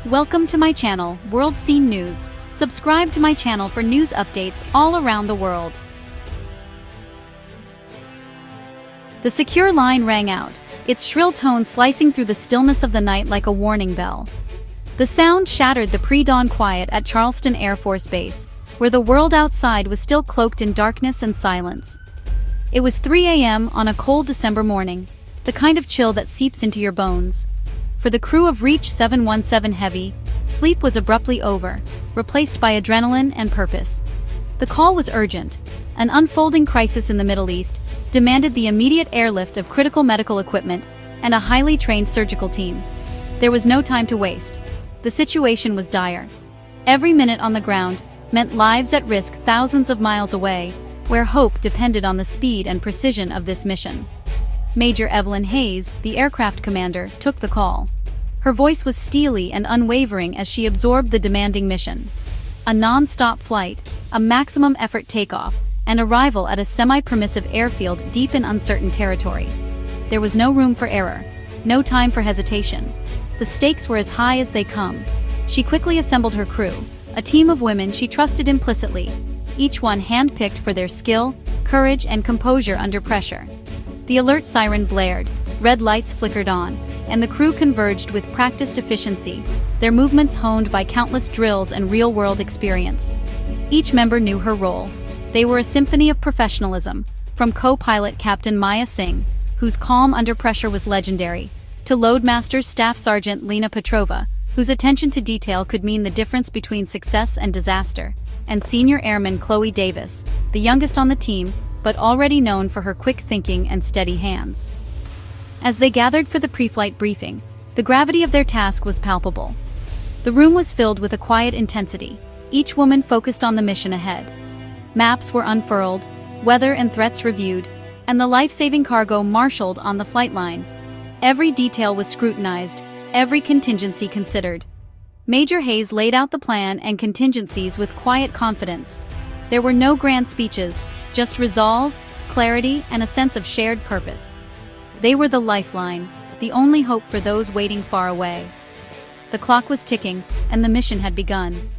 Welcome to my channel, World Scene News. Subscribe to my channel for news updates all around the world. The secure line rang out, its shrill tone slicing through the stillness of the night like a warning bell. The sound shattered the pre-dawn quiet at Charleston Air Force Base, where the world outside was still cloaked in darkness and silence. It was 3 a.m. on a cold December morning, the kind of chill that seeps into your bones. For the crew of Reach 717 Heavy, sleep was abruptly over, replaced by adrenaline and purpose. The call was urgent. An unfolding crisis in the Middle East demanded the immediate airlift of critical medical equipment and a highly trained surgical team. There was no time to waste. The situation was dire. Every minute on the ground meant lives at risk thousands of miles away, where hope depended on the speed and precision of this mission. Major Evelyn Hayes, the aircraft commander, took the call. Her voice was steely and unwavering as she absorbed the demanding mission. A non-stop flight, a maximum effort takeoff, and arrival at a semi-permissive airfield deep in uncertain territory. There was no room for error, no time for hesitation. The stakes were as high as they come. She quickly assembled her crew, a team of women she trusted implicitly, each one hand-picked for their skill, courage, and composure under pressure. The alert siren blared, red lights flickered on, and the crew converged with practiced efficiency, their movements honed by countless drills and real-world experience. Each member knew her role. They were a symphony of professionalism, from co-pilot Captain Maya Singh, whose calm under pressure was legendary, to Loadmaster's Staff Sergeant Lena Petrova, whose attention to detail could mean the difference between success and disaster, and Senior Airman Chloe Davis, the youngest on the team, but already known for her quick thinking and steady hands. As they gathered for the pre-flight briefing, the gravity of their task was palpable. The room was filled with a quiet intensity, each woman focused on the mission ahead. Maps were unfurled, weather and threats reviewed, and the life-saving cargo marshaled on the flight line. Every detail was scrutinized, every contingency considered. Major Hayes laid out the plan and contingencies with quiet confidence. There were no grand speeches, just resolve, clarity, and a sense of shared purpose. They were the lifeline, the only hope for those waiting far away. The clock was ticking, and the mission had begun.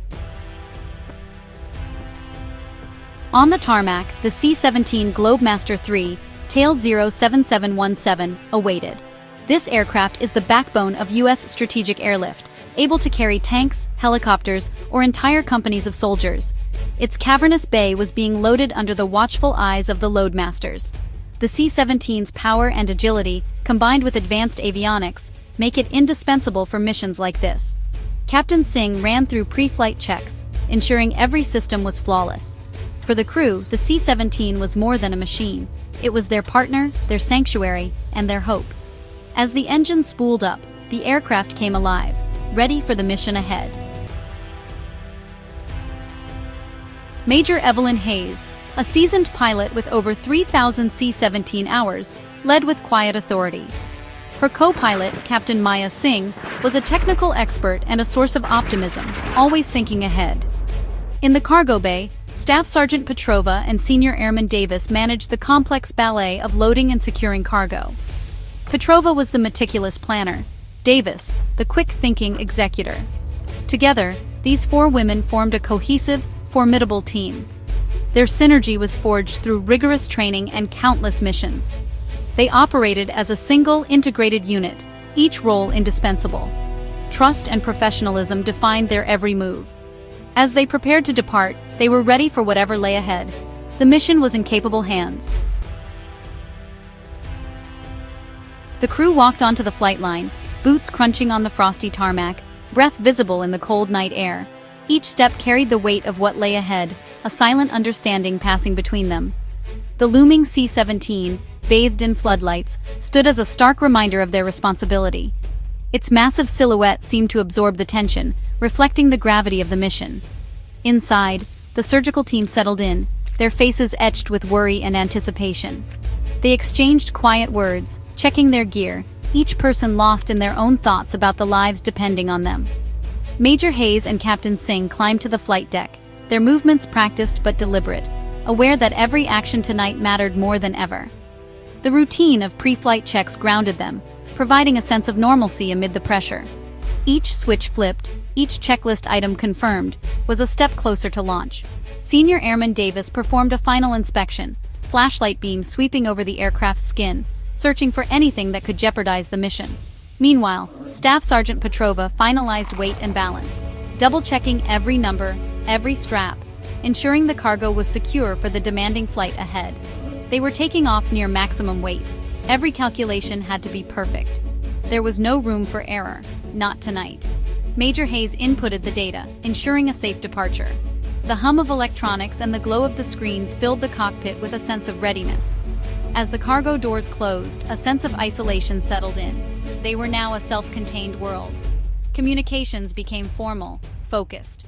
On the tarmac, the C-17 Globemaster III, tail 07717, awaited. This aircraft is the backbone of U.S. strategic airlift, able to carry tanks, helicopters, or entire companies of soldiers. Its cavernous bay was being loaded under the watchful eyes of the Loadmasters. The C-17's power and agility, combined with advanced avionics, make it indispensable for missions like this. Captain Singh ran through pre-flight checks, ensuring every system was flawless. For the crew, the C-17 was more than a machine. It was their partner, their sanctuary, and their hope. As the engine spooled up, the aircraft came alive, ready for the mission ahead. Major Evelyn Hayes, a seasoned pilot with over 3,000 C-17 hours, led with quiet authority. Her co-pilot, Captain Maya Singh, was a technical expert and a source of optimism, always thinking ahead. In the cargo bay, Staff Sergeant Petrova and Senior Airman Davis managed the complex ballet of loading and securing cargo. Petrova was the meticulous planner, Davis, the quick-thinking executor. Together, these four women formed a cohesive, formidable team. Their synergy was forged through rigorous training and countless missions. They operated as a single, integrated unit, each role indispensable. Trust and professionalism defined their every move. As they prepared to depart, they were ready for whatever lay ahead. The mission was in capable hands. The crew walked onto the flight line, boots crunching on the frosty tarmac, breath visible in the cold night air. Each step carried the weight of what lay ahead, a silent understanding passing between them. The looming C-17, bathed in floodlights, stood as a stark reminder of their responsibility. Its massive silhouette seemed to absorb the tension, reflecting the gravity of the mission. Inside, the surgical team settled in, their faces etched with worry and anticipation. They exchanged quiet words, checking their gear, each person lost in their own thoughts about the lives depending on them. Major Hayes and Captain Singh climbed to the flight deck, their movements practiced but deliberate, aware that every action tonight mattered more than ever. The routine of pre-flight checks grounded them, providing a sense of normalcy amid the pressure. Each switch flipped, each checklist item confirmed, was a step closer to launch. Senior Airman Davis performed a final inspection, flashlight beams sweeping over the aircraft's skin, searching for anything that could jeopardize the mission. Meanwhile, Staff Sergeant Petrova finalized weight and balance, double-checking every number, every strap, ensuring the cargo was secure for the demanding flight ahead. They were taking off near maximum weight. Every calculation had to be perfect. There was no room for error, not tonight. Major Hayes inputted the data, ensuring a safe departure. The hum of electronics and the glow of the screens filled the cockpit with a sense of readiness. As the cargo doors closed, a sense of isolation settled in. They were now a self-contained world. Communications became formal, focused.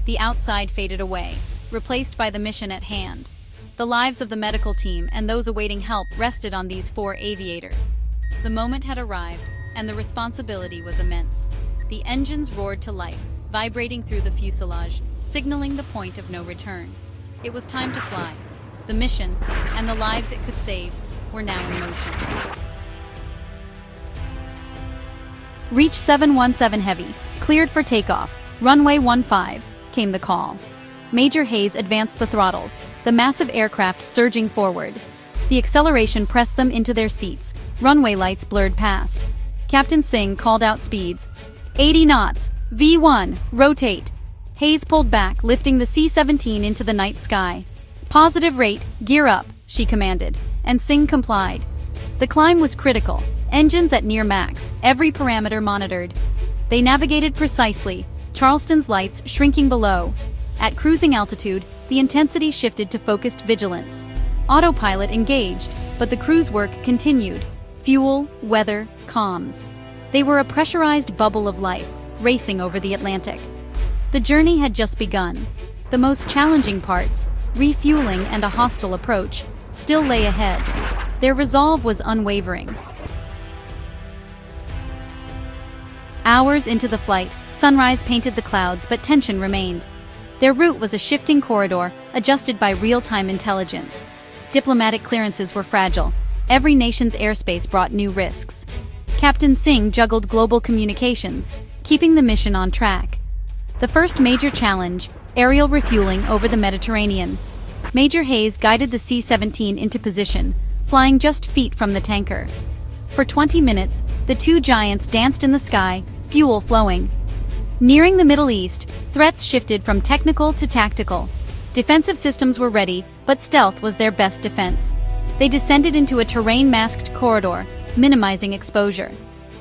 The outside faded away, replaced by the mission at hand. The lives of the medical team and those awaiting help rested on these 4 aviators. The moment had arrived, and the responsibility was immense. The engines roared to life, vibrating through the fuselage, signaling the point of no return. It was time to fly. The mission, and the lives it could save, were now in motion. Reach 717 Heavy, cleared for takeoff, runway 15, came the call. Major Hayes advanced the throttles, the massive aircraft surging forward. The acceleration pressed them into their seats, runway lights blurred past. Captain Singh called out speeds. 80 knots, V1, rotate. Hayes pulled back, lifting the C-17 into the night sky. Positive rate, gear up, she commanded, and Singh complied. The climb was critical, engines at near max, every parameter monitored. They navigated precisely, Charleston's lights shrinking below. At cruising altitude, the intensity shifted to focused vigilance. Autopilot engaged, but the cruise work continued. Fuel, weather, comms. They were a pressurized bubble of life, racing over the Atlantic. The journey had just begun. The most challenging parts, refueling and a hostile approach, still lay ahead. Their resolve was unwavering. Hours into the flight, sunrise painted the clouds, but tension remained. Their route was a shifting corridor, adjusted by real-time intelligence. Diplomatic clearances were fragile. Every nation's airspace brought new risks. Captain Singh juggled global communications, keeping the mission on track. The first major challenge, aerial refueling over the Mediterranean. Major Hayes guided the C-17 into position, flying just feet from the tanker. For 20 minutes, the two giants danced in the sky, fuel flowing. Nearing the Middle East, threats shifted from technical to tactical. Defensive systems were ready, but stealth was their best defense. They descended into a terrain-masked corridor, minimizing exposure.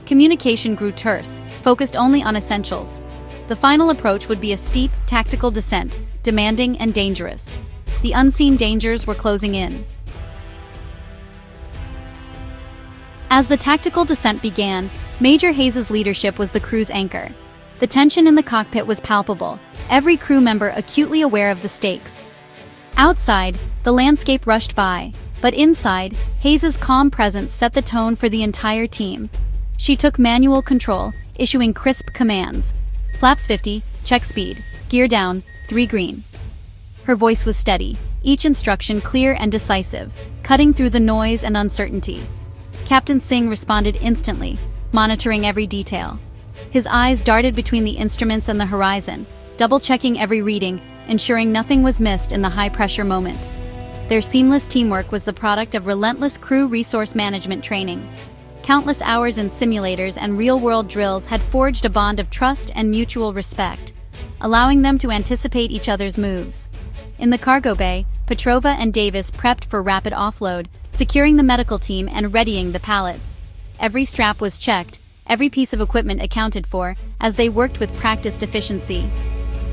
Communication grew terse, focused only on essentials. The final approach would be a steep, tactical descent, demanding and dangerous. The unseen dangers were closing in. As the tactical descent began, Major Hayes' leadership was the crew's anchor. The tension in the cockpit was palpable, every crew member acutely aware of the stakes. Outside, the landscape rushed by, but inside, Hayes' calm presence set the tone for the entire team. She took manual control, issuing crisp commands. Flaps 50, check speed, gear down, 3 green. Her voice was steady, each instruction clear and decisive, cutting through the noise and uncertainty. Captain Singh responded instantly, monitoring every detail. His eyes darted between the instruments and the horizon, double-checking every reading, ensuring nothing was missed in the high-pressure moment. Their seamless teamwork was the product of relentless crew resource management training. Countless hours in simulators and real-world drills had forged a bond of trust and mutual respect, allowing them to anticipate each other's moves. In the cargo bay, Petrova and Davis prepped for rapid offload, securing the medical team and readying the pallets. Every strap was checked, every piece of equipment accounted for, as they worked with practiced efficiency.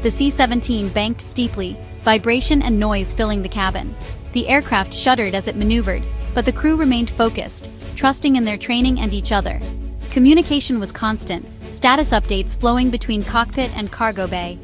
The C-17 banked steeply, vibration and noise filling the cabin. The aircraft shuddered as it maneuvered, but the crew remained focused, trusting in their training and each other. Communication was constant, status updates flowing between cockpit and cargo bay.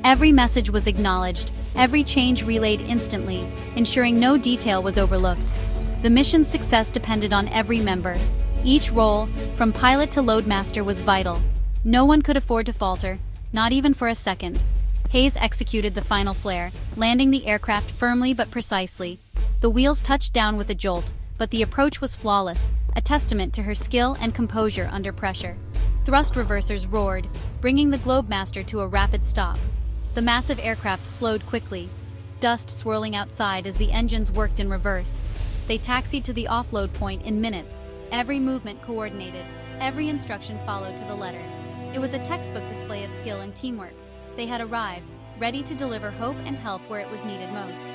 Every message was acknowledged, every change relayed instantly, ensuring no detail was overlooked. The mission's success depended on every member. Each role, from pilot to loadmaster, was vital. No one could afford to falter, not even for a second. Hayes executed the final flare, landing the aircraft firmly but precisely. The wheels touched down with a jolt, but the approach was flawless, a testament to her skill and composure under pressure. Thrust reversers roared, bringing the Globemaster to a rapid stop. The massive aircraft slowed quickly, dust swirling outside as the engines worked in reverse. They taxied to the offload point in minutes, every movement coordinated, every instruction followed to the letter. It was a textbook display of skill and teamwork. They had arrived, ready to deliver hope and help where it was needed most.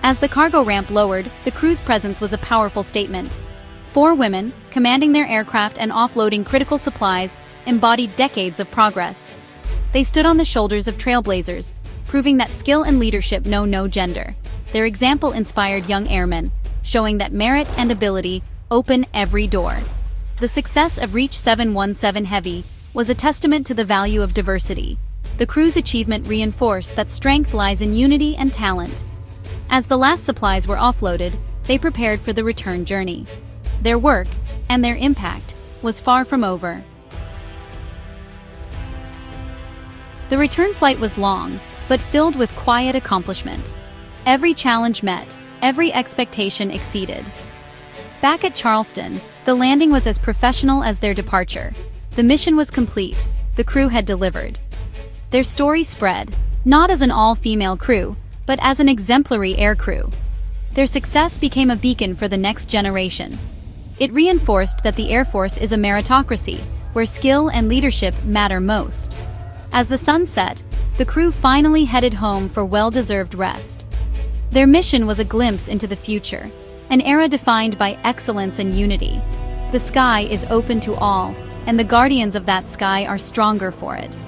As the cargo ramp lowered, the crew's presence was a powerful statement. 4 women, commanding their aircraft and offloading critical supplies, embodied decades of progress. They stood on the shoulders of trailblazers, proving that skill and leadership know no gender. Their example inspired young airmen, showing that merit and ability open every door. The success of Reach 717 Heavy was a testament to the value of diversity. The crew's achievement reinforced that strength lies in unity and talent. As the last supplies were offloaded, they prepared for the return journey. Their work, and their impact, was far from over. The return flight was long, but filled with quiet accomplishment. Every challenge met, every expectation exceeded. Back at Charleston, the landing was as professional as their departure. The mission was complete, the crew had delivered. Their story spread, not as an all-female crew, but as an exemplary air crew. Their success became a beacon for the next generation. It reinforced that the Air Force is a meritocracy, where skill and leadership matter most. As the sun set, the crew finally headed home for well-deserved rest. Their mission was a glimpse into the future, an era defined by excellence and unity. The sky is open to all, and the guardians of that sky are stronger for it.